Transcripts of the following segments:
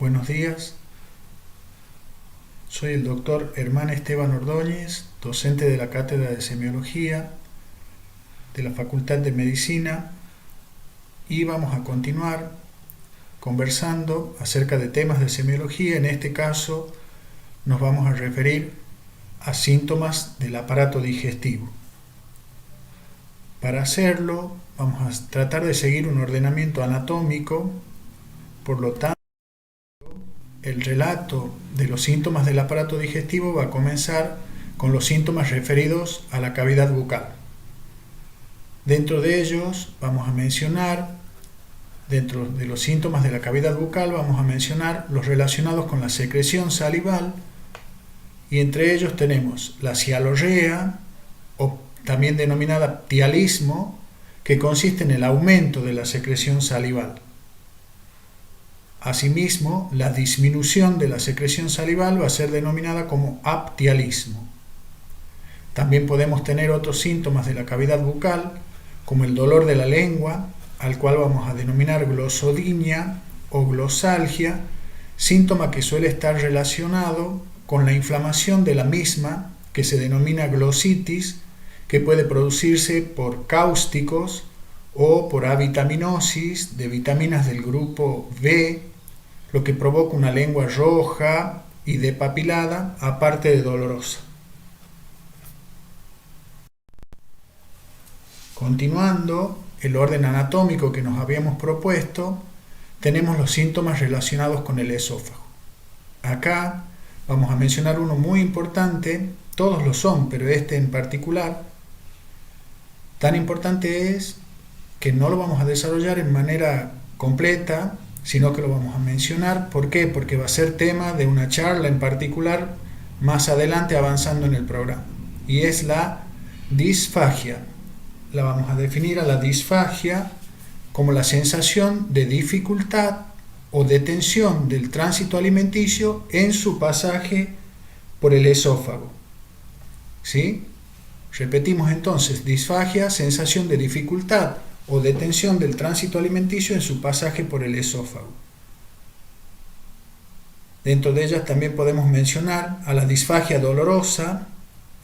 Buenos días, soy el doctor Hermán Esteban Ordóñez, docente de la Cátedra de Semiología de la Facultad de Medicina, y vamos a continuar conversando acerca de temas de semiología. En este caso nos vamos a referir a síntomas del aparato digestivo. Para hacerlo vamos a tratar de seguir un ordenamiento anatómico, por lo tanto el relato de los síntomas del aparato digestivo va a comenzar con los síntomas referidos a la cavidad bucal. Dentro de ellos vamos a mencionar, dentro de los síntomas de la cavidad bucal, vamos a mencionar los relacionados con la secreción salival, y entre ellos tenemos la cialorrea, o también denominada ptialismo, que consiste en el aumento de la secreción salival. Asimismo, la disminución de la secreción salival va a ser denominada como aptialismo. También podemos tener otros síntomas de la cavidad bucal, como el dolor de la lengua, al cual vamos a denominar glosodinia o glosalgia, síntoma que suele estar relacionado con la inflamación de la misma, que se denomina glositis, que puede producirse por cáusticos o por avitaminosis de vitaminas del grupo B, lo que provoca una lengua roja y depapilada, aparte de dolorosa. Continuando el orden anatómico que nos habíamos propuesto, tenemos los síntomas relacionados con el esófago. Acá vamos a mencionar uno muy importante, todos lo son, pero este en particular, tan importante es que no lo vamos a desarrollar en manera completa, sino que lo vamos a mencionar. ¿Por qué? Porque va a ser tema de una charla en particular más adelante avanzando en el programa. Y es la disfagia. La vamos a definir a la disfagia como la sensación de dificultad o de tensión del tránsito alimenticio en su pasaje por el esófago. ¿Sí? Repetimos entonces: disfagia, sensación de dificultad o de tensión del tránsito alimenticio en su pasaje por el esófago. Dentro de ellas también podemos mencionar a la disfagia dolorosa,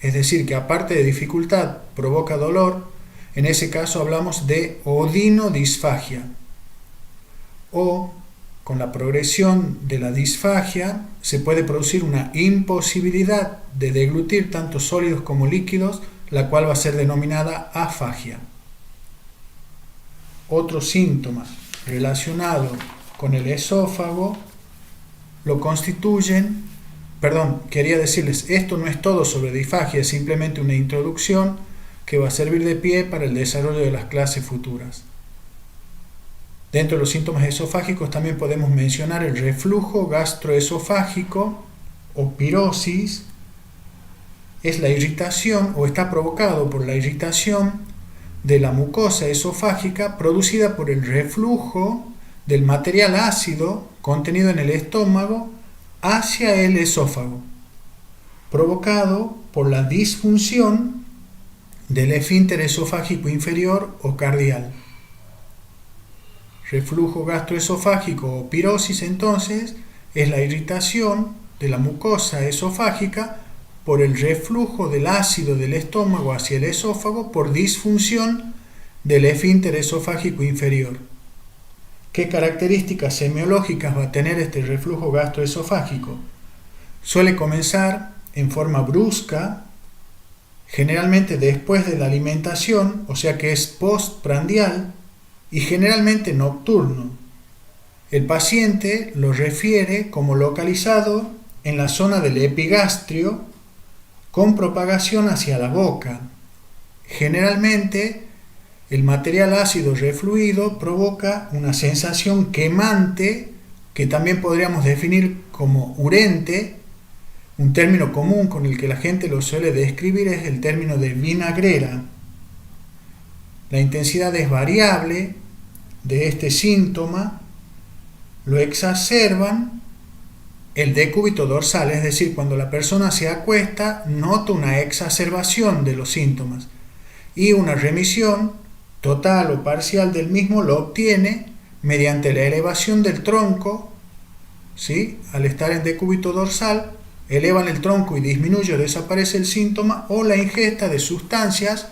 es decir, que aparte de dificultad provoca dolor. En ese caso hablamos de odinodisfagia. O, con la progresión de la disfagia, se puede producir una imposibilidad de deglutir tanto sólidos como líquidos, la cual va a ser denominada afagia. Otros síntomas relacionados con el esófago lo constituyen, quería decirles, esto no es todo sobre disfagia, es simplemente una introducción que va a servir de pie para el desarrollo de las clases futuras. Dentro de los síntomas esofágicos también podemos mencionar el reflujo gastroesofágico o pirosis. Es la irritación, o está provocado por la irritación de la mucosa esofágica producida por el reflujo del material ácido contenido en el estómago hacia el esófago, provocado por la disfunción del esfínter esofágico inferior o cardial. Reflujo gastroesofágico o pirosis, entonces, es la irritación de la mucosa esofágica por el reflujo del ácido del estómago hacia el esófago por disfunción del esfínter esofágico inferior. ¿Qué características semiológicas va a tener este reflujo gastroesofágico? Suele comenzar en forma brusca, generalmente después de la alimentación, o sea que es postprandial, y generalmente nocturno. El paciente lo refiere como localizado en la zona del epigastrio, con propagación hacia la boca. Generalmente, el material ácido refluido provoca una sensación quemante, que también podríamos definir como urente. Un término común con el que la gente lo suele describir es el término de vinagrera. La intensidad es variable de este síntoma. Lo exacerban el decúbito dorsal, es decir, cuando la persona se acuesta, nota una exacerbación de los síntomas, y una remisión total o parcial del mismo lo obtiene mediante la elevación del tronco ¿sí? Al estar en decúbito dorsal, elevan el tronco y disminuye o desaparece el síntoma, o la ingesta de sustancias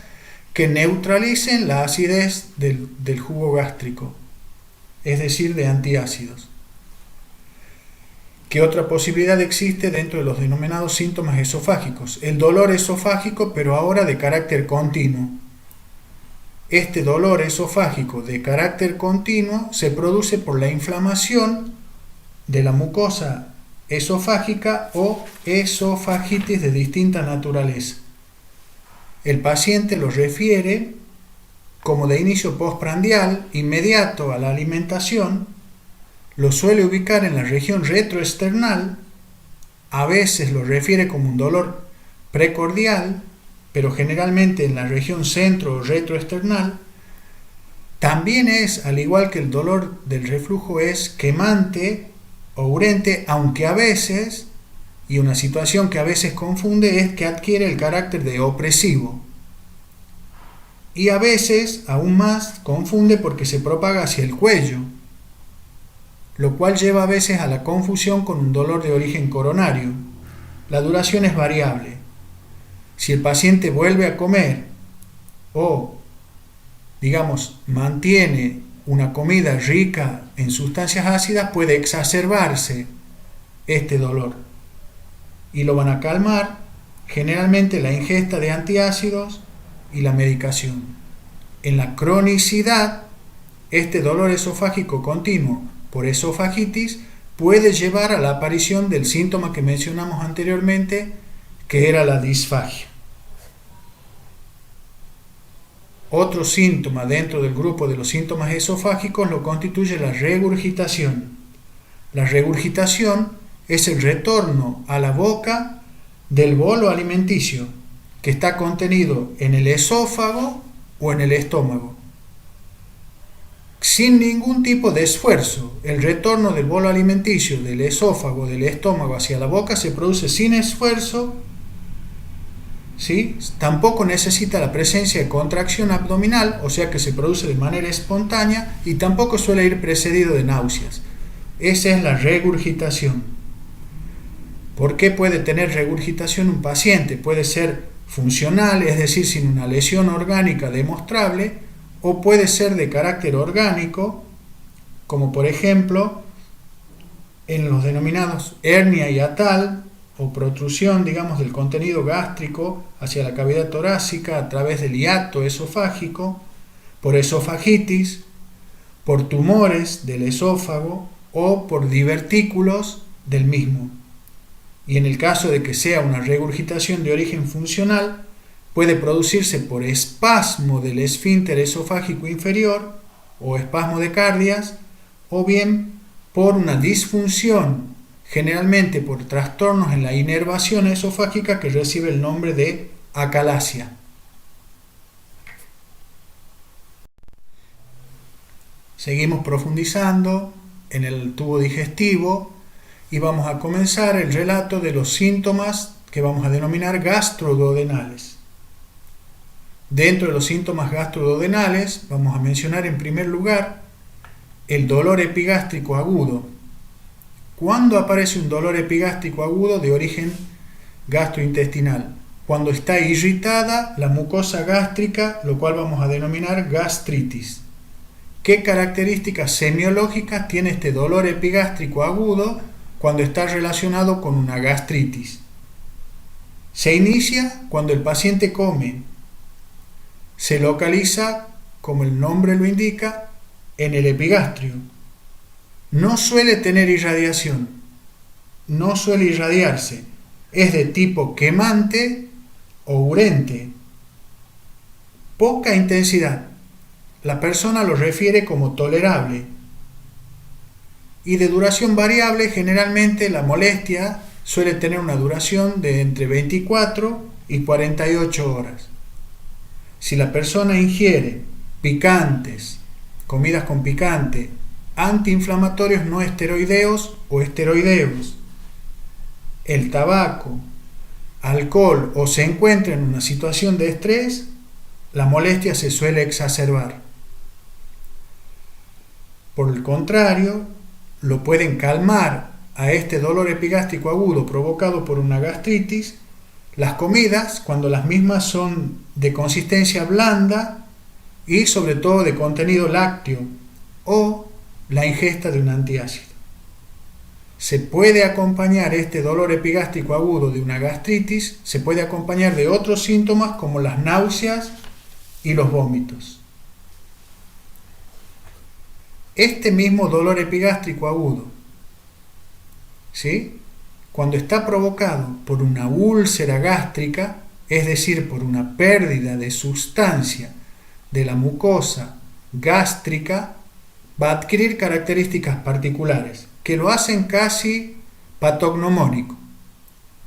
que neutralicen la acidez del jugo gástrico, es decir, de antiácidos. ¿Qué otra posibilidad existe dentro de los denominados síntomas esofágicos? El dolor esofágico, pero ahora de carácter continuo. Este dolor esofágico de carácter continuo se produce por la inflamación de la mucosa esofágica o esofagitis de distinta naturaleza. El paciente lo refiere como de inicio postprandial, inmediato a la alimentación, lo suele ubicar en la región retroesternal, a veces lo refiere como un dolor precordial, pero generalmente en la región centro o retroesternal. También es, al igual que el dolor del reflujo, es quemante o urente, aunque a veces, y una situación que a veces confunde, es que adquiere el carácter de opresivo. Y a veces, aún más, confunde porque se propaga hacia el cuello, lo cual lleva a veces a la confusión con un dolor de origen coronario. La duración es variable. Si el paciente vuelve a comer o, digamos, mantiene una comida rica en sustancias ácidas, puede exacerbarse este dolor y lo van a calmar generalmente la ingesta de antiácidos y la medicación. En la cronicidad, este dolor esofágico continuo por esofagitis puede llevar a la aparición del síntoma que mencionamos anteriormente, que era la disfagia. Otro síntoma dentro del grupo de los síntomas esofágicos lo constituye la regurgitación. La regurgitación es el retorno a la boca del bolo alimenticio que está contenido en el esófago o en el estómago. Sin ningún tipo de esfuerzo, el retorno del bolo alimenticio del esófago o del estómago hacia la boca se produce sin esfuerzo, ¿sí? Tampoco necesita la presencia de contracción abdominal, o sea que se produce de manera espontánea, y tampoco suele ir precedido de náuseas. Esa es la regurgitación. ¿Por qué puede tener regurgitación un paciente? Puede ser funcional, es decir, sin una lesión orgánica demostrable, o puede ser de carácter orgánico, como por ejemplo en los denominados hernia hiatal o protrusión, digamos, del contenido gástrico hacia la cavidad torácica a través del hiato esofágico, por esofagitis, por tumores del esófago o por divertículos del mismo. Y en el caso de que sea una regurgitación de origen funcional, puede producirse por espasmo del esfínter esofágico inferior o espasmo de cardias, o bien por una disfunción, generalmente por trastornos en la inervación esofágica que recibe el nombre de acalasia. Seguimos profundizando en el tubo digestivo y vamos a comenzar el relato de los síntomas que vamos a denominar gastroduodenales. Dentro de los síntomas gastroduodenales vamos a mencionar en primer lugar el dolor epigástrico agudo. ¿Cuándo aparece un dolor epigástrico agudo de origen gastrointestinal? Cuando está irritada la mucosa gástrica, lo cual vamos a denominar gastritis. ¿Qué características semiológicas tiene este dolor epigástrico agudo cuando está relacionado con una gastritis? Se inicia cuando el paciente come. Se localiza, como el nombre lo indica, en el epigastrio. No suele tener irradiación, no suele irradiarse, es de tipo quemante o urente. Poca intensidad, la persona lo refiere como tolerable. Y de duración variable, generalmente la molestia suele tener una duración de entre 24 y 48 horas. Si la persona ingiere picantes, comidas con picante, antiinflamatorios no esteroideos o esteroideos, el tabaco, alcohol o se encuentra en una situación de estrés, la molestia se suele exacerbar. Por el contrario, lo pueden calmar a este dolor epigástrico agudo provocado por una gastritis las comidas cuando las mismas son de consistencia blanda y sobre todo de contenido lácteo o la ingesta de un antiácido. Se puede acompañar este dolor epigástrico agudo de una gastritis, se puede acompañar de otros síntomas como las náuseas y los vómitos. Este mismo dolor epigástrico agudo, ¿sí?, cuando está provocado por una úlcera gástrica, es decir, por una pérdida de sustancia de la mucosa gástrica, va a adquirir características particulares que lo hacen casi patognomónico.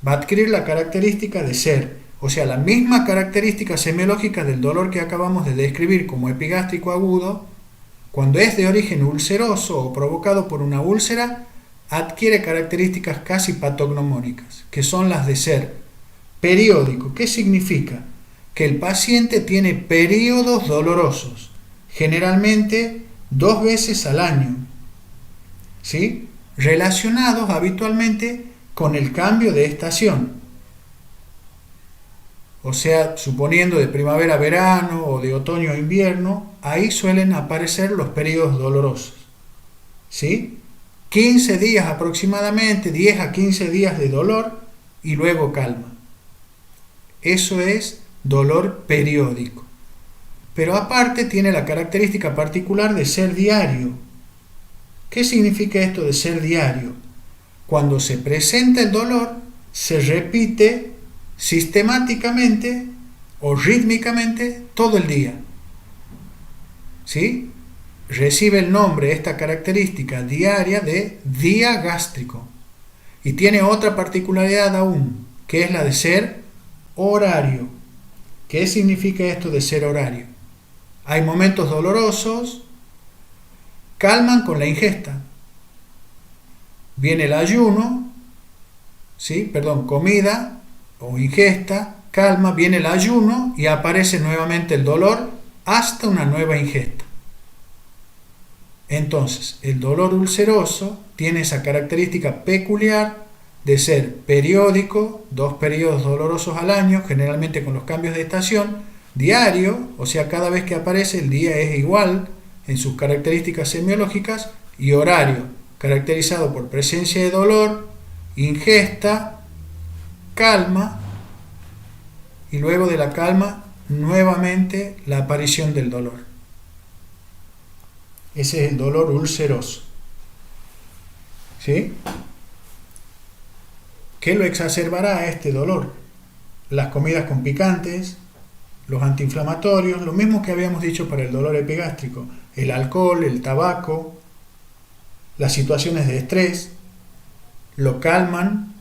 Va a adquirir la característica de ser, o sea, la misma característica semiológica del dolor que acabamos de describir como epigástrico agudo, cuando es de origen ulceroso o provocado por una úlcera, adquiere características casi patognomónicas, que son las de ser periódico. ¿Qué significa? Que el paciente tiene periodos dolorosos, generalmente 2 veces al año, ¿sí?, relacionados habitualmente con el cambio de estación. O sea, suponiendo de primavera a verano o de otoño a invierno, ahí suelen aparecer los periodos dolorosos, ¿sí? 15 días aproximadamente, 10 a 15 días de dolor y luego calma. Eso es dolor periódico. Pero aparte tiene la característica particular de ser diario. ¿Qué significa esto de ser diario? Cuando se presenta el dolor, se repite sistemáticamente o rítmicamente todo el día. ¿Sí? Recibe el nombre, esta característica diaria, de día gástrico. Y tiene otra particularidad aún, que es la de ser horario. ¿Qué significa esto de ser horario? Hay momentos dolorosos, calman con la ingesta. Viene el ayuno, comida o ingesta, calma, viene el ayuno y aparece nuevamente el dolor hasta una nueva ingesta. Entonces, el dolor ulceroso tiene esa característica peculiar de ser periódico, 2 periodos dolorosos al año, generalmente con los cambios de estación, diario, o sea, cada vez que aparece el día es igual en sus características semiológicas, y horario, caracterizado por presencia de dolor, ingesta, calma, y luego de la calma, nuevamente la aparición del dolor. Ese es el dolor ulceroso. ¿Sí? ¿Qué lo exacerbará este dolor? Las comidas con picantes, los antiinflamatorios, lo mismo que habíamos dicho para el dolor epigástrico, el alcohol, el tabaco, las situaciones de estrés, lo calman,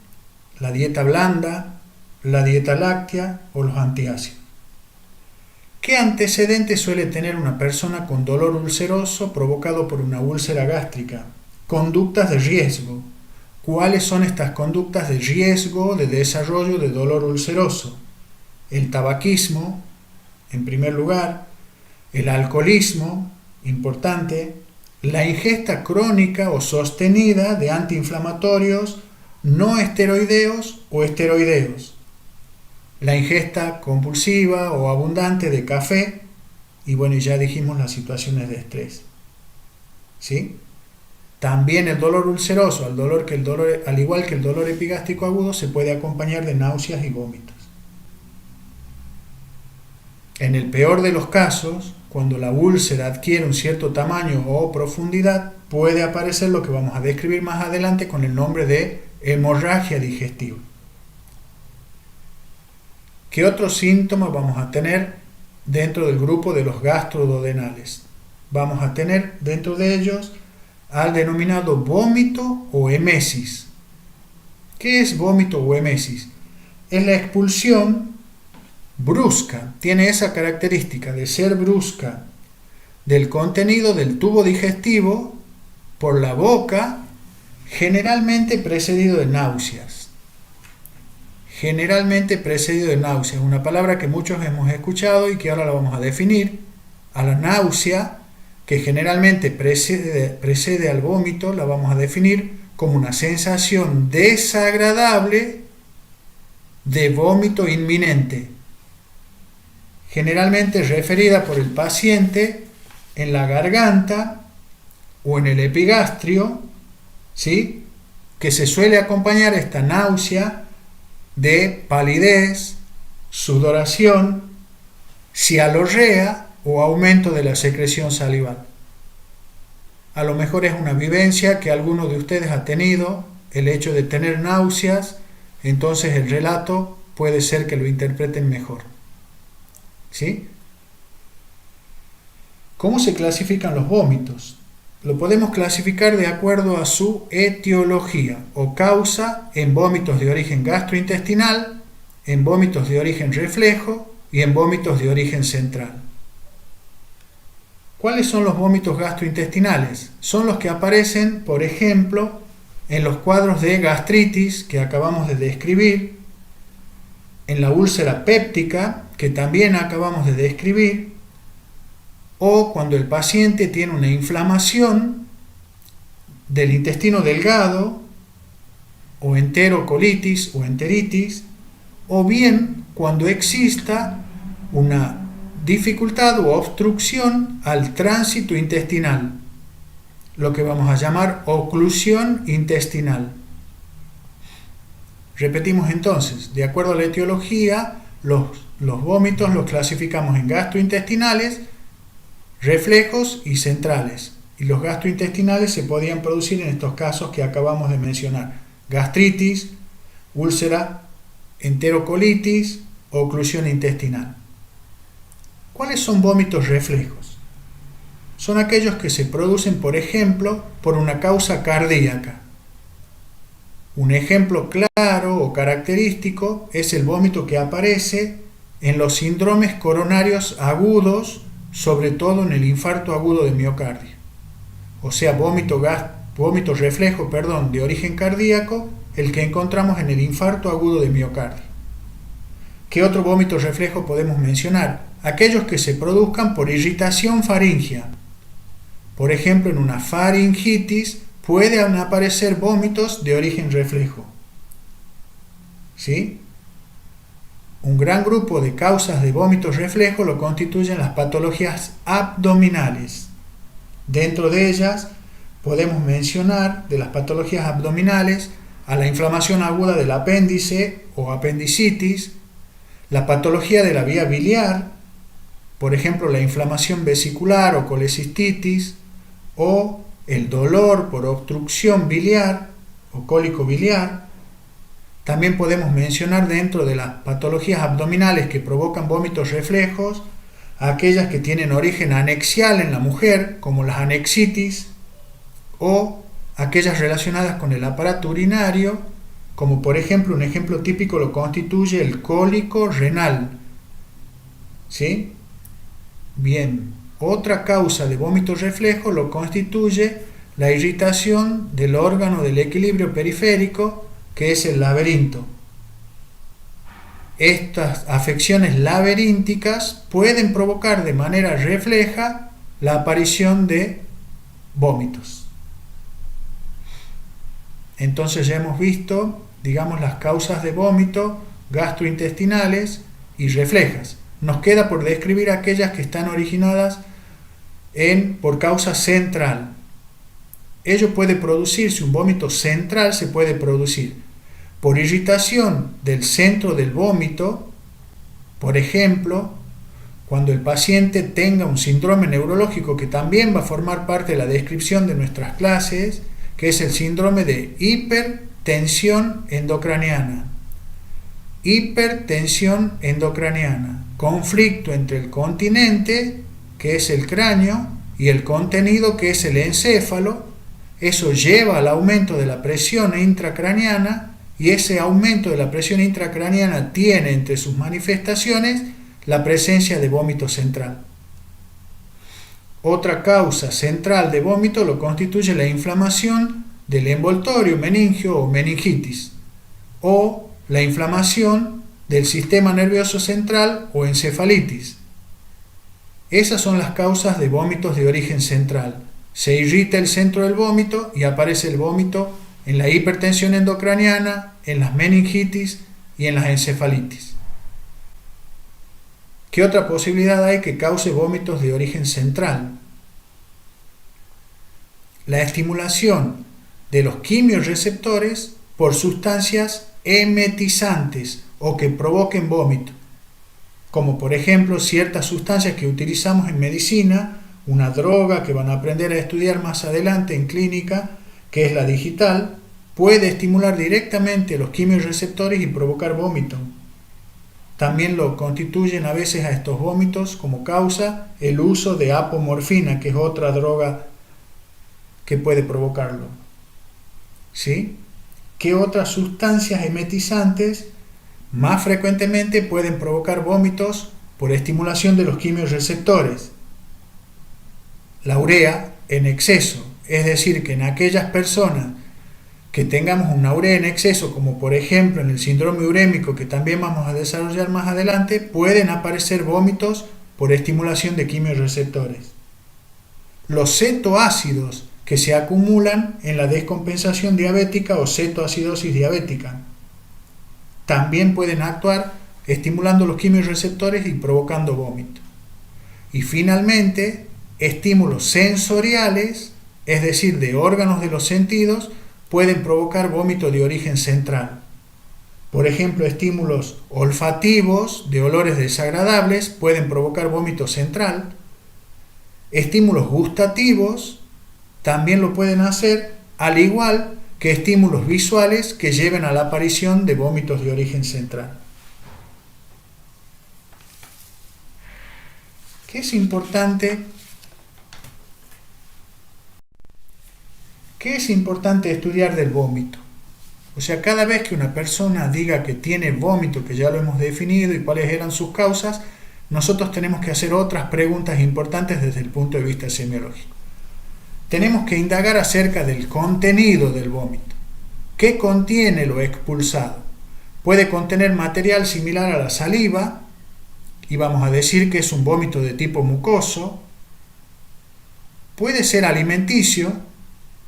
la dieta blanda, la dieta láctea o los antiácidos. ¿Qué antecedentes suele tener una persona con dolor ulceroso provocado por una úlcera gástrica? Conductas de riesgo. ¿Cuáles son estas conductas de riesgo de desarrollo de dolor ulceroso? El tabaquismo, en primer lugar, el alcoholismo, importante, la ingesta crónica o sostenida de antiinflamatorios no esteroideos o esteroideos, la ingesta compulsiva o abundante de café, y bueno, ya dijimos las situaciones de estrés. ¿Sí? También el dolor ulceroso, al igual que el dolor epigástrico agudo, se puede acompañar de náuseas y vómitos. En el peor de los casos, cuando la úlcera adquiere un cierto tamaño o profundidad, puede aparecer lo que vamos a describir más adelante con el nombre de hemorragia digestiva. ¿Qué otros síntomas vamos a tener dentro del grupo de los gastroduodenales? Vamos a tener dentro de ellos al denominado vómito o emesis. ¿Qué es vómito o emesis? Es la expulsión brusca, tiene esa característica de ser brusca, del contenido del tubo digestivo por la boca, generalmente precedido de náuseas. Generalmente precedido de náuseas, una palabra que muchos hemos escuchado y que ahora la vamos a definir. A la náusea, que generalmente precede al vómito, la vamos a definir como una sensación desagradable de vómito inminente, generalmente referida por el paciente en la garganta o en el epigastrio, ¿sí?, que se suele acompañar esta náusea de palidez, sudoración, cialorrea o aumento de la secreción salival. A lo mejor es una vivencia que alguno de ustedes ha tenido, el hecho de tener náuseas, entonces el relato puede ser que lo interpreten mejor. ¿Sí? ¿Cómo se clasifican los vómitos? Lo podemos clasificar de acuerdo a su etiología o causa en vómitos de origen gastrointestinal, en vómitos de origen reflejo y en vómitos de origen central. ¿Cuáles son los vómitos gastrointestinales? Son los que aparecen, por ejemplo, en los cuadros de gastritis que acabamos de describir, en la úlcera péptica que también acabamos de describir, o cuando el paciente tiene una inflamación del intestino delgado, o enterocolitis o enteritis, o bien cuando exista una dificultad o obstrucción al tránsito intestinal, lo que vamos a llamar oclusión intestinal. Repetimos entonces, de acuerdo a la etiología, los vómitos los clasificamos en gastrointestinales, reflejos y centrales. Y los gastrointestinales se podían producir en estos casos que acabamos de mencionar: gastritis, úlcera, enterocolitis, oclusión intestinal. ¿Cuáles son vómitos reflejos? Son aquellos que se producen, por ejemplo, por una causa cardíaca. Un ejemplo claro o característico es el vómito que aparece en los síndromes coronarios agudos, sobre todo en el infarto agudo de miocardio. O sea, vómito reflejo de origen cardíaco, el que encontramos en el infarto agudo de miocardio. ¿Qué otro vómito reflejo podemos mencionar? Aquellos que se produzcan por irritación faríngea. Por ejemplo, en una faringitis pueden aparecer vómitos de origen reflejo. ¿Sí? Un gran grupo de causas de vómitos reflejo lo constituyen las patologías abdominales. Dentro de ellas podemos mencionar, de las patologías abdominales, a la inflamación aguda del apéndice o apendicitis, la patología de la vía biliar, por ejemplo la inflamación vesicular o colecistitis, o el dolor por obstrucción biliar o cólico biliar. También podemos mencionar dentro de las patologías abdominales que provocan vómitos reflejos aquellas que tienen origen anexial en la mujer, como las anexitis, o aquellas relacionadas con el aparato urinario, como por ejemplo, un ejemplo típico lo constituye el cólico renal. ¿Sí? Bien, otra causa de vómito reflejo lo constituye la irritación del órgano del equilibrio periférico, que es el laberinto. Estas afecciones laberínticas pueden provocar de manera refleja la aparición de vómitos. Entonces ya hemos visto, las causas de vómito gastrointestinales y reflejas. Nos queda por describir aquellas que están originadas por causa central. Ello puede producirse, un vómito central se puede producir por irritación del centro del vómito, por ejemplo, cuando el paciente tenga un síndrome neurológico que también va a formar parte de la descripción de nuestras clases, que es el síndrome de hipertensión endocraniana. Hipertensión endocraniana, conflicto entre el continente, que es el cráneo, y el contenido, que es el encéfalo. Eso lleva al aumento de la presión intracraniana, y ese aumento de la presión intracraniana tiene entre sus manifestaciones la presencia de vómito central. Otra causa central de vómito lo constituye la inflamación del envoltorio meningio o meningitis, o la inflamación del sistema nervioso central o encefalitis. Esas son las causas de vómitos de origen central. Se irrita el centro del vómito y aparece el vómito en la hipertensión endocraniana, en las meningitis y en las encefalitis. ¿Qué otra posibilidad hay que cause vómitos de origen central? La estimulación de los quimiorreceptores por sustancias emetizantes o que provoquen vómito, como por ejemplo ciertas sustancias que utilizamos en medicina, una droga que van a aprender a estudiar más adelante en clínica, que es la digital, puede estimular directamente los quimiorreceptores y provocar vómito. También lo constituyen a veces a estos vómitos como causa el uso de apomorfina, que es otra droga que puede provocarlo. ¿Sí? ¿Qué otras sustancias emetizantes más frecuentemente pueden provocar vómitos por estimulación de los quimiorreceptores? La urea en exceso, es decir, que en aquellas personas que tengamos una urea en exceso, como por ejemplo en el síndrome urémico, que también vamos a desarrollar más adelante, pueden aparecer vómitos por estimulación de quimiorreceptores. Los cetoácidos que se acumulan en la descompensación diabética o cetoacidosis diabética también pueden actuar estimulando los quimiorreceptores y provocando vómito. Y finalmente, estímulos sensoriales, es decir, de órganos de los sentidos, pueden provocar vómito de origen central. Por ejemplo, estímulos olfativos de olores desagradables pueden provocar vómito central. Estímulos gustativos también lo pueden hacer, al igual que estímulos visuales que lleven a la aparición de vómitos de origen central. ¿Qué es importante? ¿Qué es importante estudiar del vómito? O sea, cada vez que una persona diga que tiene vómito, que ya lo hemos definido y cuáles eran sus causas, nosotros tenemos que hacer otras preguntas importantes desde el punto de vista semiológico. Tenemos que indagar acerca del contenido del vómito. ¿Qué contiene lo expulsado? Puede contener material similar a la saliva, y vamos a decir que es un vómito de tipo mucoso. Puede ser alimenticio,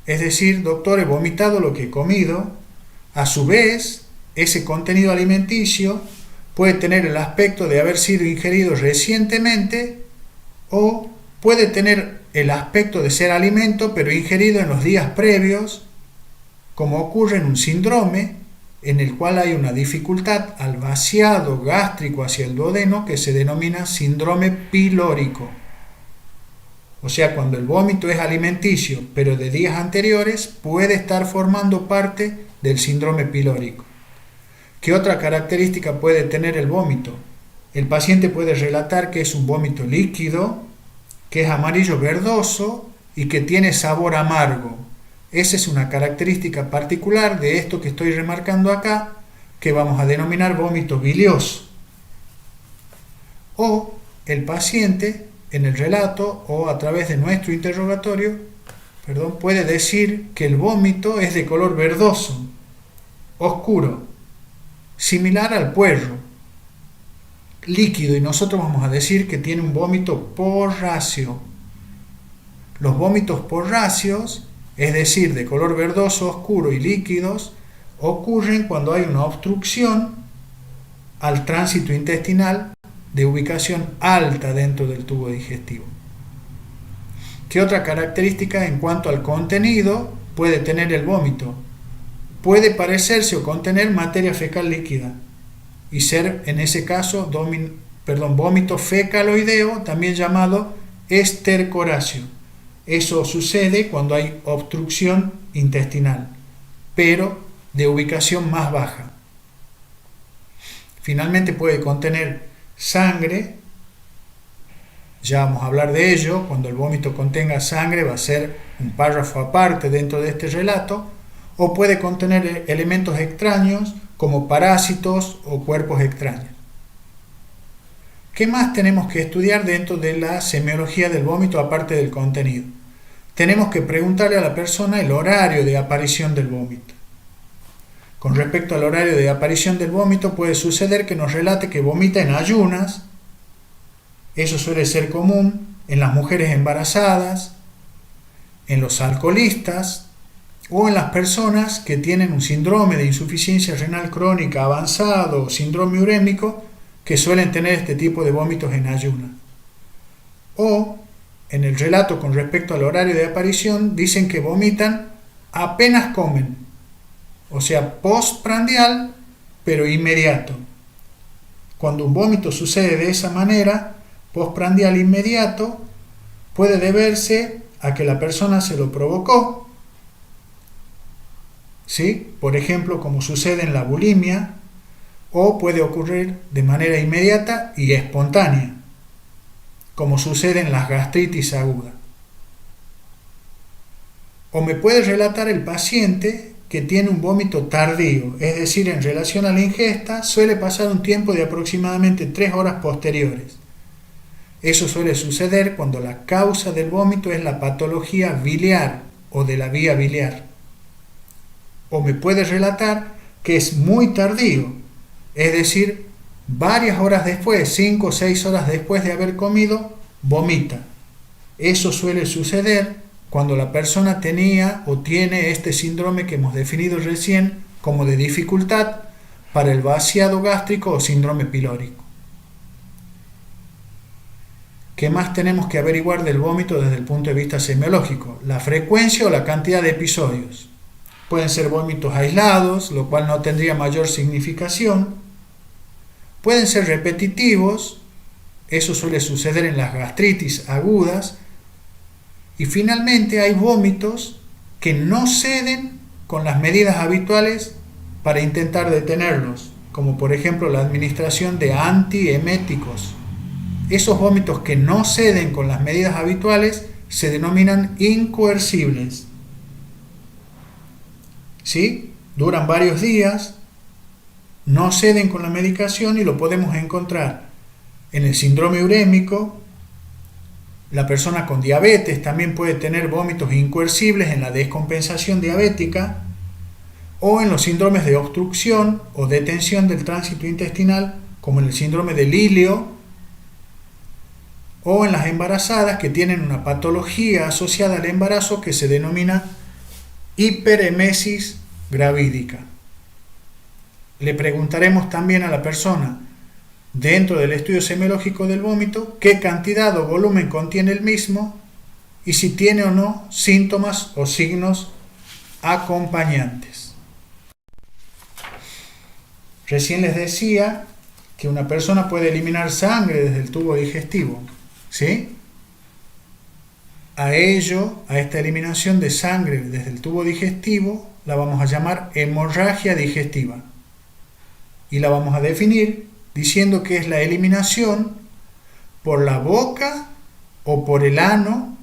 es decir, doctor, he vomitado lo que he comido. A su vez, ese contenido alimenticio puede tener el aspecto de haber sido ingerido recientemente o puede tener el aspecto de ser alimento pero ingerido en los días previos, como ocurre en un síndrome en el cual hay una dificultad al vaciado gástrico hacia el duodeno que se denomina síndrome pilórico. O sea, cuando el vómito es alimenticio pero de días anteriores, puede estar formando parte del síndrome pilórico. ¿Qué otra característica puede tener el vómito? El paciente puede relatar que es un vómito líquido, que es amarillo verdoso y que tiene sabor amargo. Esa es una característica particular de esto que estoy remarcando acá, que vamos a denominar vómito bilioso. O el paciente, en el relato o a través de nuestro interrogatorio, puede decir que el vómito es de color verdoso, oscuro, similar al puerro, líquido, y nosotros vamos a decir que tiene un vómito porráceo. Los vómitos porráceos, es decir, de color verdoso, oscuro y líquidos, ocurren cuando hay una obstrucción al tránsito intestinal de ubicación alta dentro del tubo digestivo. ¿Qué otra característica en cuanto al contenido puede tener el vómito? Puede parecerse o contener materia fecal líquida y ser, en ese caso, vómito fecaloideo, también llamado estercoráceo. Eso sucede cuando hay obstrucción intestinal, pero de ubicación más baja. Finalmente puede contener sangre, ya vamos a hablar de ello. Cuando el vómito contenga sangre va a ser un párrafo aparte dentro de este relato, o puede contener elementos extraños como parásitos o cuerpos extraños. ¿Qué más tenemos que estudiar dentro de la semiología del vómito aparte del contenido? Tenemos que preguntarle a la persona el horario de aparición del vómito. Con respecto al horario de aparición del vómito, puede suceder que nos relate que vomita en ayunas. Eso suele ser común en las mujeres embarazadas, en los alcoholistas o en las personas que tienen un síndrome de insuficiencia renal crónica avanzado o síndrome urémico, que suelen tener este tipo de vómitos en ayunas. O, en el relato con respecto al horario de aparición, dicen que vomitan apenas comen, o sea, postprandial, pero inmediato. Cuando un vómito sucede de esa manera, postprandial inmediato, puede deberse a que la persona se lo provocó, ¿sí? Por ejemplo, como sucede en la bulimia, o puede ocurrir de manera inmediata y espontánea, como sucede en las gastritis agudas. O me puede relatar el paciente que tiene un vómito tardío, es decir, en relación a la ingesta suele pasar un tiempo de aproximadamente 3 horas posteriores. Eso suele suceder cuando la causa del vómito es la patología biliar o de la vía biliar. O me puede relatar que es muy tardío, es decir, varias horas después, 5 o 6 horas después de haber comido, vomita. Eso suele suceder cuando la persona tenía o tiene este síndrome que hemos definido recién como de dificultad para el vaciado gástrico o síndrome pilórico. ¿Qué más tenemos que averiguar del vómito desde el punto de vista semiológico? La frecuencia o la cantidad de episodios. Pueden ser vómitos aislados, lo cual no tendría mayor significación. Pueden ser repetitivos, eso suele suceder en las gastritis agudas. Y finalmente hay vómitos que no ceden con las medidas habituales para intentar detenerlos, como por ejemplo la administración de antieméticos. Esos vómitos que no ceden con las medidas habituales se denominan incoercibles. ¿Sí? Duran varios días, no ceden con la medicación y lo podemos encontrar en el síndrome urémico. La persona con diabetes también puede tener vómitos incoercibles en la descompensación diabética o en los síndromes de obstrucción o detención del tránsito intestinal, como en el síndrome de Lilio, o en las embarazadas que tienen una patología asociada al embarazo que se denomina hiperemesis gravídica. Le preguntaremos también a la persona, dentro del estudio semiológico del vómito, qué cantidad o volumen contiene el mismo y si tiene o no síntomas o signos acompañantes. Recién les decía que una persona puede eliminar sangre desde el tubo digestivo, ¿sí? A esta eliminación de sangre desde el tubo digestivo la vamos a llamar hemorragia digestiva y la vamos a definir diciendo que es la eliminación por la boca o por el ano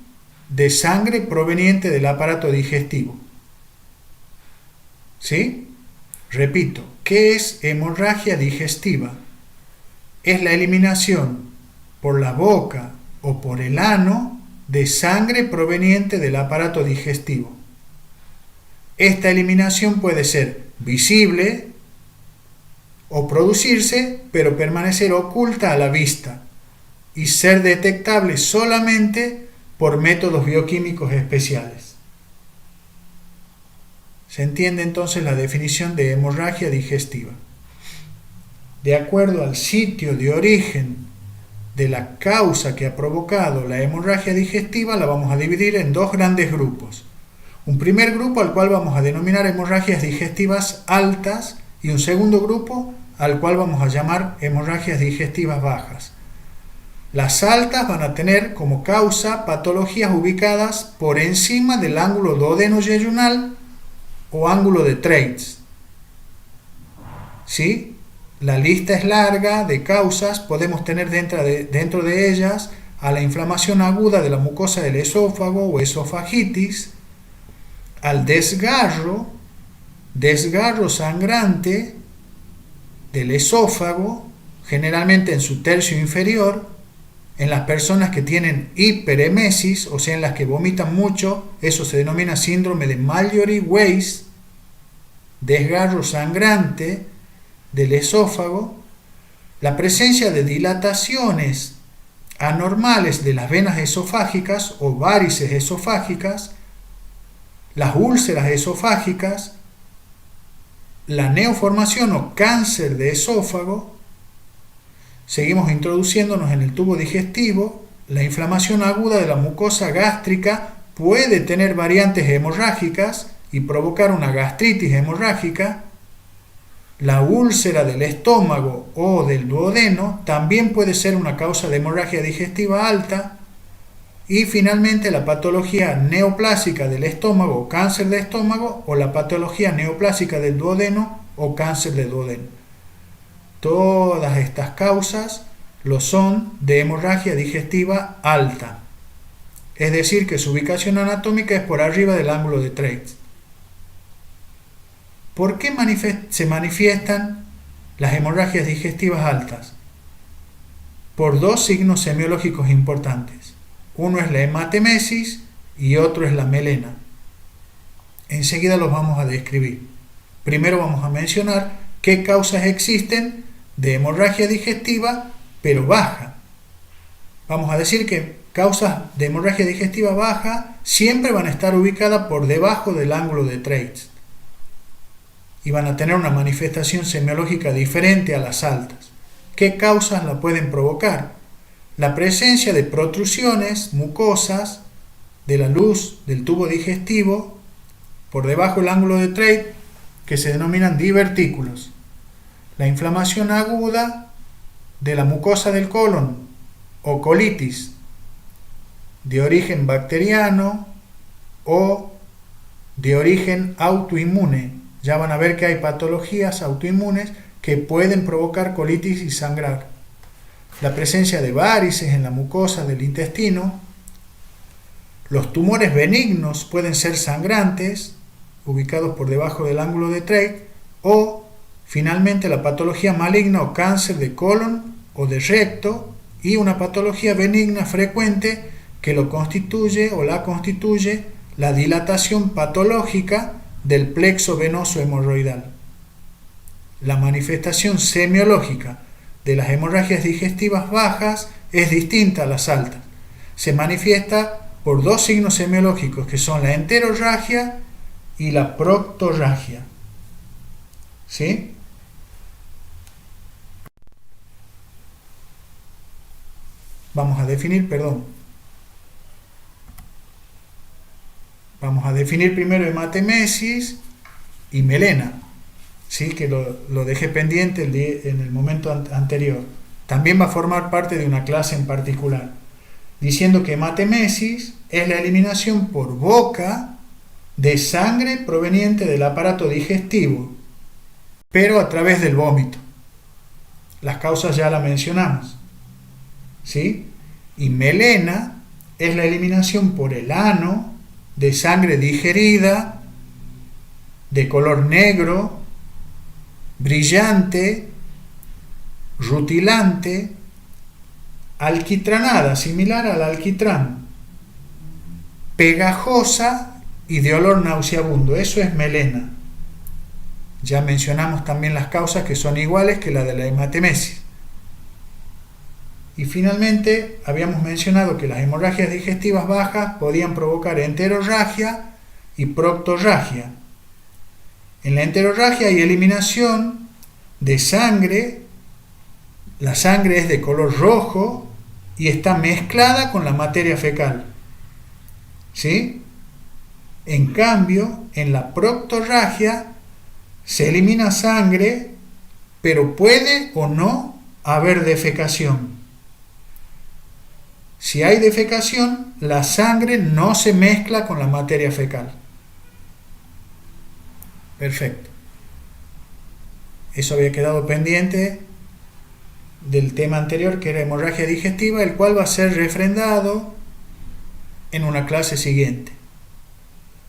de sangre proveniente del aparato digestivo. ¿Sí? Repito, ¿qué es hemorragia digestiva? Es la eliminación por la boca o por el ano de sangre proveniente del aparato digestivo. Esta eliminación puede ser visible o producirse, pero permanecer oculta a la vista y ser detectable solamente por métodos bioquímicos especiales. Se entiende entonces la definición de hemorragia digestiva. De acuerdo al sitio de origen de la causa que ha provocado la hemorragia digestiva, la vamos a dividir en dos grandes grupos. Un primer grupo al cual vamos a denominar hemorragias digestivas altas y un segundo grupo al cual vamos a llamar hemorragias digestivas bajas. Las altas van a tener como causa patologías ubicadas por encima del ángulo duodeno-yeyunal o ángulo de Treitz. ¿Sí? La lista es larga de causas, podemos tener dentro de ellas a la inflamación aguda de la mucosa del esófago o esofagitis, al desgarro sangrante del esófago, generalmente en su tercio inferior, en las personas que tienen hiperemesis, o sea, en las que vomitan mucho, eso se denomina síndrome de Mallory-Weiss, desgarro sangrante del esófago, la presencia de dilataciones anormales de las venas esofágicas o varices esofágicas, las úlceras esofágicas, la neoformación o cáncer de esófago. Seguimos introduciéndonos en el tubo digestivo. La inflamación aguda de la mucosa gástrica puede tener variantes hemorrágicas y provocar una gastritis hemorrágica. La úlcera del estómago o del duodeno también puede ser una causa de hemorragia digestiva alta. Y finalmente la patología neoplásica del estómago o cáncer de estómago, o la patología neoplásica del duodeno o cáncer de duodeno. Todas estas causas lo son de hemorragia digestiva alta. Es decir, que su ubicación anatómica es por arriba del ángulo de Treitz. ¿Por qué se manifiestan las hemorragias digestivas altas? Por dos signos semiológicos importantes. Uno es la hematemesis y otro es la melena. Enseguida los vamos a describir. Primero vamos a mencionar qué causas existen de hemorragia digestiva, pero baja. Vamos a decir que causas de hemorragia digestiva baja siempre van a estar ubicadas por debajo del ángulo de Treitz y van a tener una manifestación semiológica diferente a las altas. ¿Qué causas la pueden provocar? La presencia de protrusiones mucosas de la luz del tubo digestivo por debajo del ángulo de Treitz, que se denominan divertículos. La inflamación aguda de la mucosa del colon o colitis de origen bacteriano o de origen autoinmune. Ya van a ver que hay patologías autoinmunes que pueden provocar colitis y sangrar. La presencia de varices en la mucosa del intestino. Los tumores benignos pueden ser sangrantes, ubicados por debajo del ángulo de Treitz, o finalmente la patología maligna o cáncer de colon o de recto, y una patología benigna frecuente que lo constituye o la constituye la dilatación patológica del plexo venoso hemorroidal. La manifestación semiológica de las hemorragias digestivas bajas es distinta a las altas. Se manifiesta por dos signos semiológicos que son la enterorragia y la proctorragia. ¿Sí? Vamos a definir primero hematemesis y melena. Sí, que lo dejé pendiente en el momento anterior. También va a formar parte de una clase en particular, diciendo que hematemesis es la eliminación por boca de sangre proveniente del aparato digestivo, pero a través del vómito. Las causas ya las mencionamos. ¿Sí? Y melena es la eliminación por el ano de sangre digerida de color negro, brillante, rutilante, alquitranada, similar al alquitrán, pegajosa y de olor nauseabundo. Eso es melena. Ya mencionamos también las causas que son iguales que la de la hematemesis. Y finalmente habíamos mencionado que las hemorragias digestivas bajas podían provocar enterorragia y proctorragia. En la enterorragia hay eliminación de sangre. La sangre es de color rojo y está mezclada con la materia fecal. ¿Sí? En cambio, en la proctorragia se elimina sangre, pero puede o no haber defecación. Si hay defecación, la sangre no se mezcla con la materia fecal. Perfecto. Eso había quedado pendiente del tema anterior, que era hemorragia digestiva, el cual va a ser refrendado en una clase siguiente.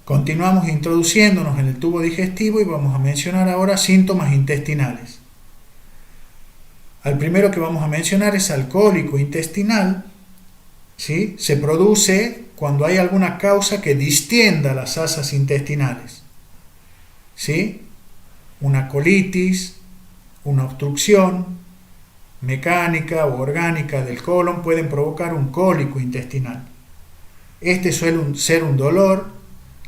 Continuamos introduciéndonos en el tubo digestivo y vamos a mencionar ahora síntomas intestinales. Al primero que vamos a mencionar es al cólico intestinal. ¿Sí? Se produce cuando hay alguna causa que distienda las asas intestinales. ¿Sí? Una colitis, una obstrucción mecánica o orgánica del colon pueden provocar un cólico intestinal. Este suele ser un dolor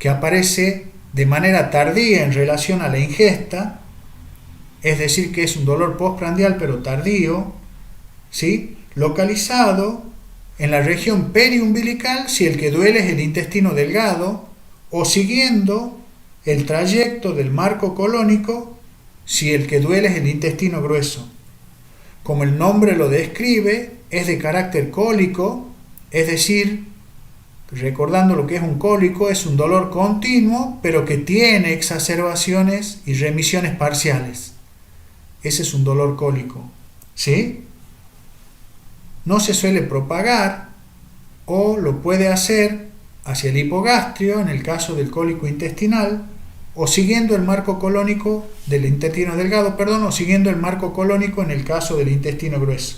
que aparece de manera tardía en relación a la ingesta, es decir, que es un dolor postprandial pero tardío, ¿sí? Localizado en la región periumbilical si el que duele es el intestino delgado, o siguiendo el trayecto del marco colónico si el que duele es el intestino grueso. Como el nombre lo describe, es de carácter cólico, es decir, recordando lo que es un cólico, es un dolor continuo, pero que tiene exacerbaciones y remisiones parciales. Ese es un dolor cólico, ¿sí? No se suele propagar o lo puede hacer hacia el hipogastrio en el caso del cólico intestinal, o siguiendo el marco colónico del intestino delgado, o siguiendo el marco colónico en el caso del intestino grueso.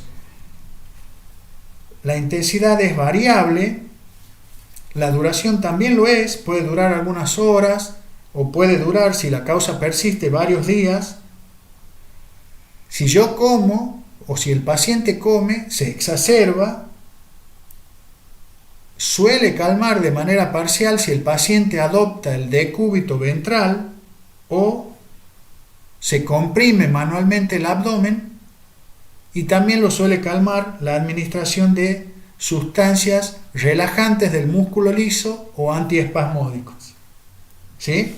La intensidad es variable, la duración también lo es, puede durar algunas horas o puede durar, si la causa persiste, varios días. Si yo como o si el paciente come, se exacerba, suele calmar de manera parcial si el paciente adopta el decúbito ventral o se comprime manualmente el abdomen, y también lo suele calmar la administración de sustancias relajantes del músculo liso o antiespasmódicos, ¿sí?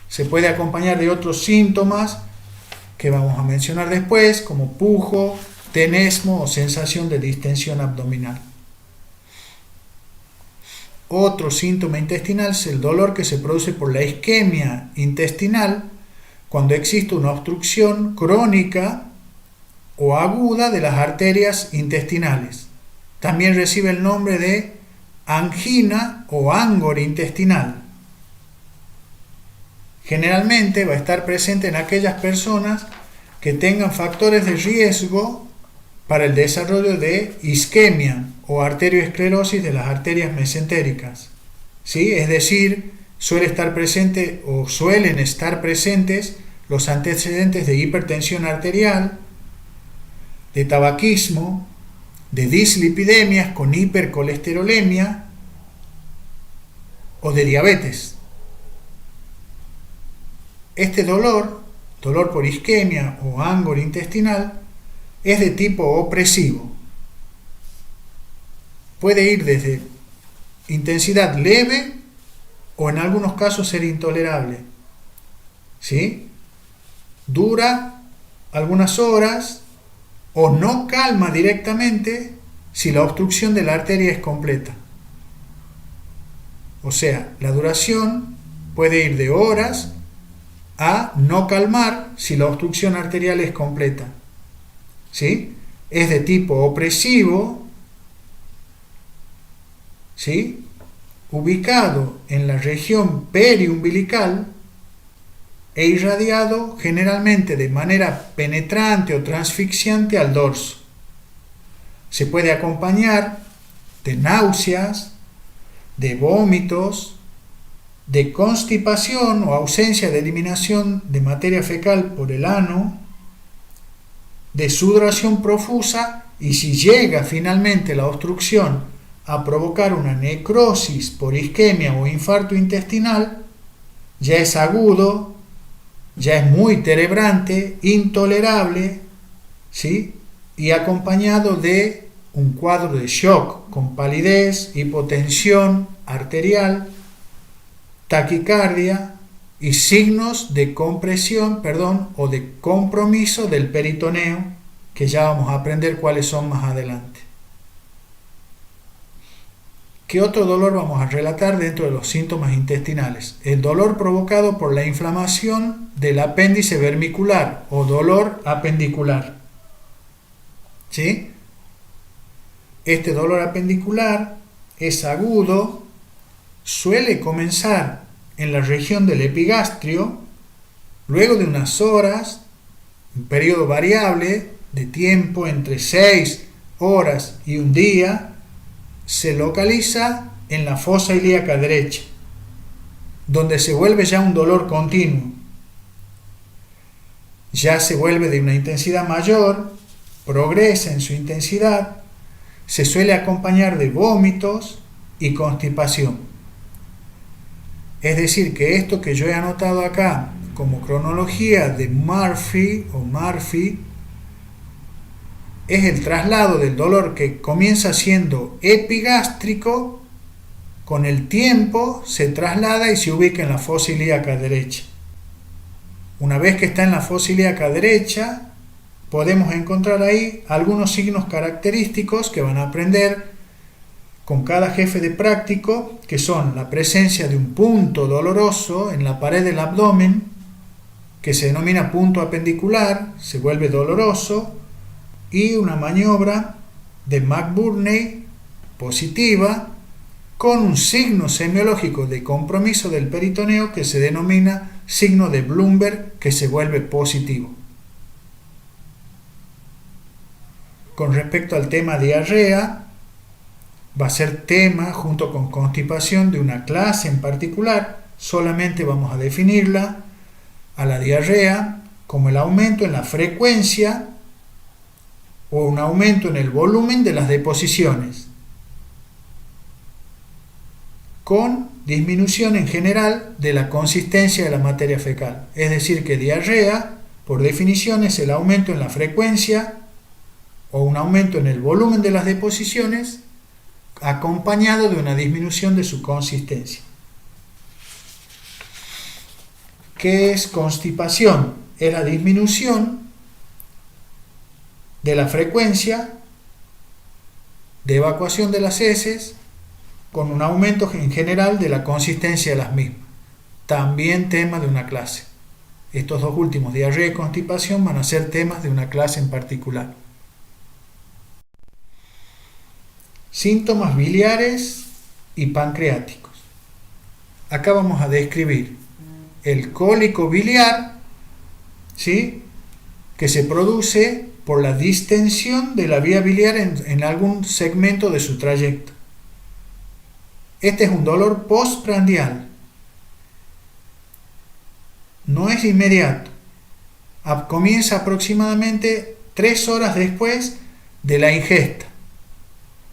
Se puede acompañar de otros síntomas que vamos a mencionar después, como pujo, tenesmo o sensación de distensión abdominal. Otro síntoma intestinal es el dolor que se produce por la isquemia intestinal cuando existe una obstrucción crónica o aguda de las arterias intestinales. También recibe el nombre de angina o ángor intestinal. Generalmente va a estar presente en aquellas personas que tengan factores de riesgo para el desarrollo de isquemia o arterioesclerosis de las arterias mesentéricas, ¿sí? Es decir, suelen estar presentes los antecedentes de hipertensión arterial, de tabaquismo, de dislipidemias con hipercolesterolemia o de diabetes. Este dolor por isquemia o ángor intestinal, es de tipo opresivo. Puede ir desde intensidad leve o en algunos casos ser intolerable, ¿sí? Dura algunas horas o no calma directamente si la obstrucción de la arteria es completa. O sea, la duración puede ir de horas a no calmar si la obstrucción arterial es completa, ¿sí? Es de tipo opresivo, ¿sí? Ubicado en la región periumbilical e irradiado generalmente de manera penetrante o transfixiante al dorso. Se puede acompañar de náuseas, de vómitos, de constipación o ausencia de eliminación de materia fecal por el ano, de sudoración profusa, y si llega finalmente la obstrucción a provocar una necrosis por isquemia o infarto intestinal, ya es agudo, ya es muy terebrante, intolerable, ¿sí? Y acompañado de un cuadro de shock con palidez, hipotensión arterial, taquicardia y signos de compresión, o de compromiso del peritoneo, que ya vamos a aprender cuáles son más adelante. ¿Qué otro dolor vamos a relatar dentro de los síntomas intestinales? El dolor provocado por la inflamación del apéndice vermicular o dolor apendicular, ¿sí? Este dolor apendicular es agudo, suele comenzar en la región del epigastrio, luego de unas horas, un periodo variable de tiempo entre 6 horas y un día, se localiza en la fosa ilíaca derecha, donde se vuelve ya un dolor continuo. Ya se vuelve de una intensidad mayor, progresa en su intensidad, se suele acompañar de vómitos y constipación. Es decir, que esto que yo he anotado acá como cronología de Murphy es el traslado del dolor que comienza siendo epigástrico, con el tiempo se traslada y se ubica en la fosa ilíaca derecha. Una vez que está en la fosa ilíaca derecha, podemos encontrar ahí algunos signos característicos que van a aprender con cada jefe de práctico, que son la presencia de un punto doloroso en la pared del abdomen, que se denomina punto apendicular, se vuelve doloroso, y una maniobra de McBurney positiva con un signo semiológico de compromiso del peritoneo que se denomina signo de Bloomberg, que se vuelve positivo. Con respecto al tema diarrea, va a ser tema junto con constipación de una clase en particular. Solamente vamos a definirla a la diarrea como el aumento en la frecuencia o un aumento en el volumen de las deposiciones, con disminución en general de la consistencia de la materia fecal. Es decir, que diarrea, por definición, es el aumento en la frecuencia o un aumento en el volumen de las deposiciones, acompañado de una disminución de su consistencia. ¿Qué es constipación? Es la disminución de la frecuencia de evacuación de las heces con un aumento en general de la consistencia de las mismas. También tema de una clase. Estos dos últimos, diarrea y constipación, van a ser temas de una clase en particular. Síntomas biliares y pancreáticos. Acá vamos a describir el cólico biliar, ¿sí?, que se produce por la distensión de la vía biliar en algún segmento de su trayecto. Este es un dolor postprandial. No es inmediato. Comienza aproximadamente 3 horas después de la ingesta.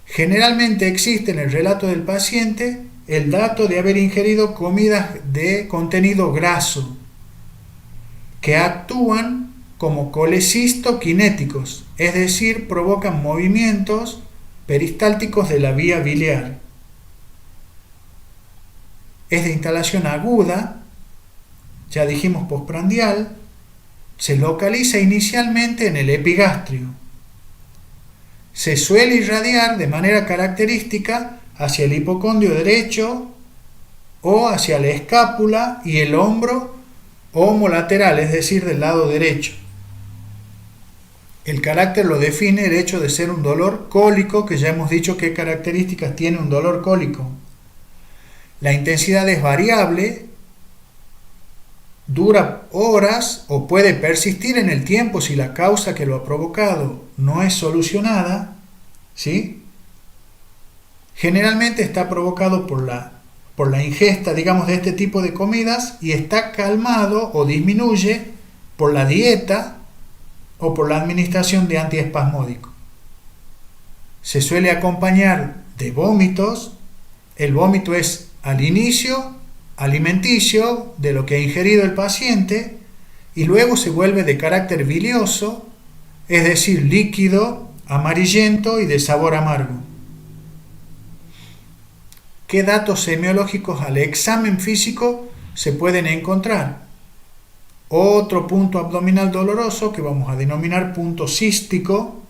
Generalmente existe en el relato del paciente el dato de haber ingerido comidas de contenido graso que actúan como colecistoquinéticos, es decir, provocan movimientos peristálticos de la vía biliar. Es de instalación aguda, ya dijimos postprandial, se localiza inicialmente en el epigastrio. Se suele irradiar de manera característica hacia el hipocondrio derecho o hacia la escápula y el hombro homolateral, es decir, del lado derecho. El carácter lo define el hecho de ser un dolor cólico, que ya hemos dicho qué características tiene un dolor cólico. La intensidad es variable, dura horas o puede persistir en el tiempo si la causa que lo ha provocado no es solucionada, ¿sí? Generalmente está provocado por la ingesta, digamos, de este tipo de comidas, y está calmado o disminuye por la dieta o por la administración de antiespasmódicos. Se suele acompañar de vómitos. El vómito es al inicio alimenticio de lo que ha ingerido el paciente y luego se vuelve de carácter bilioso, es decir, líquido, amarillento y de sabor amargo. ¿Qué datos semiológicos al examen físico se pueden encontrar? Otro punto abdominal doloroso que vamos a denominar punto cístico,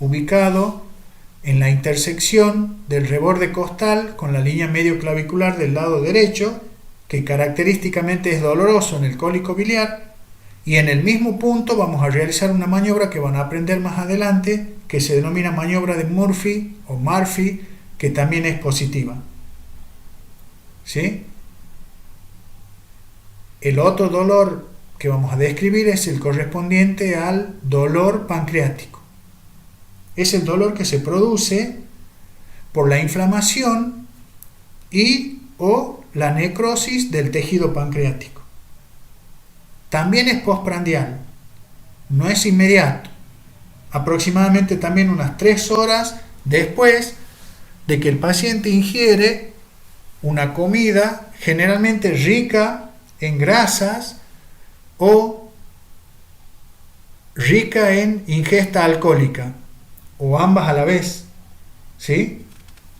ubicado en la intersección del reborde costal con la línea medio clavicular del lado derecho, que característicamente es doloroso en el cólico biliar, y en el mismo punto vamos a realizar una maniobra que van a aprender más adelante, que se denomina maniobra de Murphy o Murphy, que también es positiva. ¿Sí? El otro dolor que vamos a describir es el correspondiente al dolor pancreático. Es el dolor que se produce por la inflamación y o la necrosis del tejido pancreático. También es postprandial, no es inmediato, aproximadamente también unas 3 horas después de que el paciente ingiere una comida generalmente rica en grasas o rica en ingesta alcohólica, o ambas a la vez, ¿sí?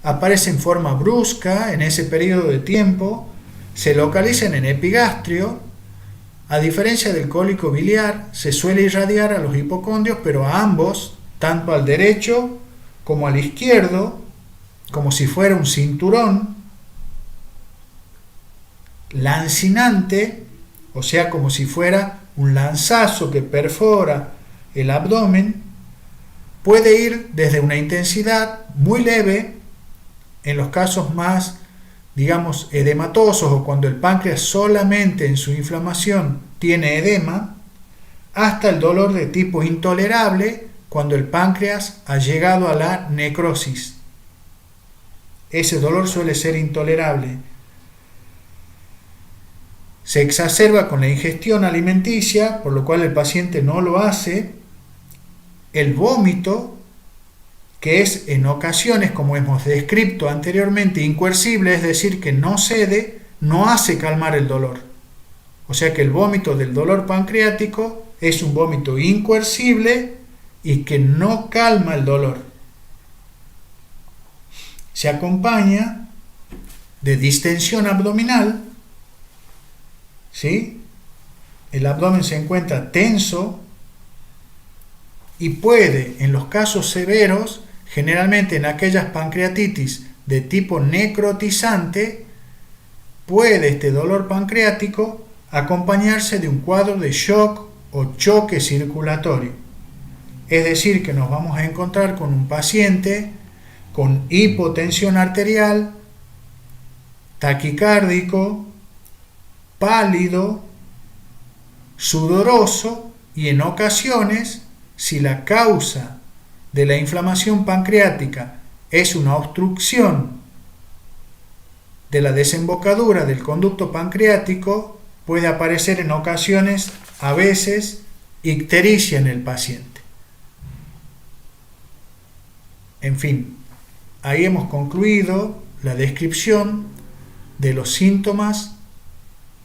Aparece en forma brusca en ese periodo de tiempo, se localizan en epigastrio. A diferencia del cólico biliar, se suele irradiar a los hipocondrios, pero a ambos, tanto al derecho como al izquierdo, como si fuera un cinturón lancinante, o sea, como si fuera un lanzazo que perfora el abdomen. Puede ir desde una intensidad muy leve, en los casos más, digamos, edematosos, o cuando el páncreas solamente en su inflamación tiene edema, hasta el dolor de tipo intolerable, cuando el páncreas ha llegado a la necrosis. Ese dolor suele ser intolerable. Se exacerba con la ingestión alimenticia, por lo cual el paciente no lo hace. El vómito, que es en ocasiones, como hemos descrito anteriormente, incoercible, es decir, que no cede, no hace calmar el dolor. O sea que el vómito del dolor pancreático es un vómito incoercible y que no calma el dolor. Se acompaña de distensión abdominal, ¿sí? El abdomen se encuentra tenso y puede, en los casos severos, generalmente en aquellas pancreatitis de tipo necrotizante, puede este dolor pancreático acompañarse de un cuadro de shock o choque circulatorio. Es decir, que nos vamos a encontrar con un paciente con hipotensión arterial, taquicárdico, pálido, sudoroso y en ocasiones, si la causa de la inflamación pancreática es una obstrucción de la desembocadura del conducto pancreático, puede aparecer en ocasiones, a veces, ictericia en el paciente. En fin, ahí hemos concluido la descripción de los síntomas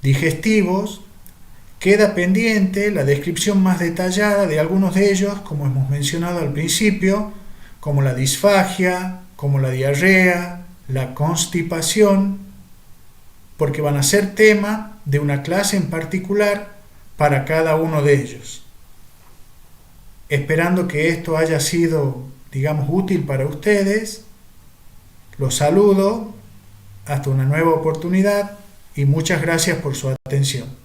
digestivos. Queda pendiente la descripción más detallada de algunos de ellos, como hemos mencionado al principio, como la disfagia, como la diarrea, la constipación, porque van a ser tema de una clase en particular para cada uno de ellos. Esperando que esto haya sido, digamos, útil para ustedes, los saludo, hasta una nueva oportunidad y muchas gracias por su atención.